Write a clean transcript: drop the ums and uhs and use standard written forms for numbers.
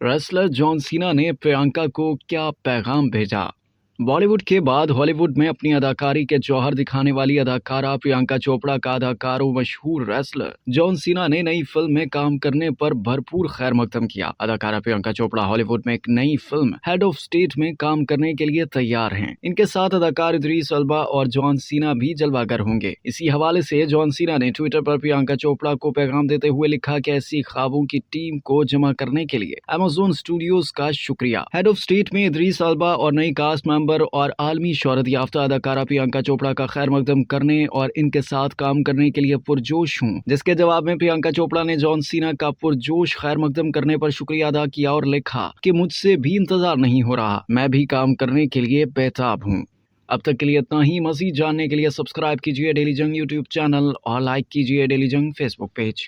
Wrestler John Cena ने प्रियंका को क्या पैगाम भेजा। बॉलीवुड के बाद हॉलीवुड में अपनी अदाकारी के जौहर दिखाने वाली अदाकारा प्रियंका चोपड़ा का अदाकार और मशहूर रेसलर जॉन सीना ने नई फिल्म में काम करने पर भरपूर खैर मकदम किया। अदाकारा प्रियंका चोपड़ा हॉलीवुड में एक नई फिल्म हेड ऑफ स्टेट में काम करने के लिए तैयार हैं। इनके साथ अदाकार इदरीस अल्बा और जॉन सीना भी जलवागर होंगे। इसी हवाले से जॉन सीना ने ट्विटर पर प्रियंका चोपड़ा को पैगाम देते हुए लिखा कि ऐसी ख्वाबों की टीम को जमा करने के लिए अमेज़न स्टूडियोज का शुक्रिया। हेड ऑफ स्टेट में इदरीस अल्बा और नई कास्ट और आलमी शोहरत याफ्ता अदाकारा प्रियंका चोपड़ा का खैर मकदम करने और इनके साथ काम करने के लिए पुरजोश हूँ। जिसके जवाब में प्रियंका चोपड़ा ने जॉन सीना का पुरजोश खैर मकदम करने पर शुक्रिया अदा किया और लिखा कि मुझसे भी इंतजार नहीं हो रहा, मैं भी काम करने के लिए बेताब हूँ। अब तक के लिए इतना ही। मज़ीद जानने के लिए सब्सक्राइब कीजिए डेली जंग यूट्यूब चैनल और लाइक कीजिए डेली जंग फेसबुक पेज।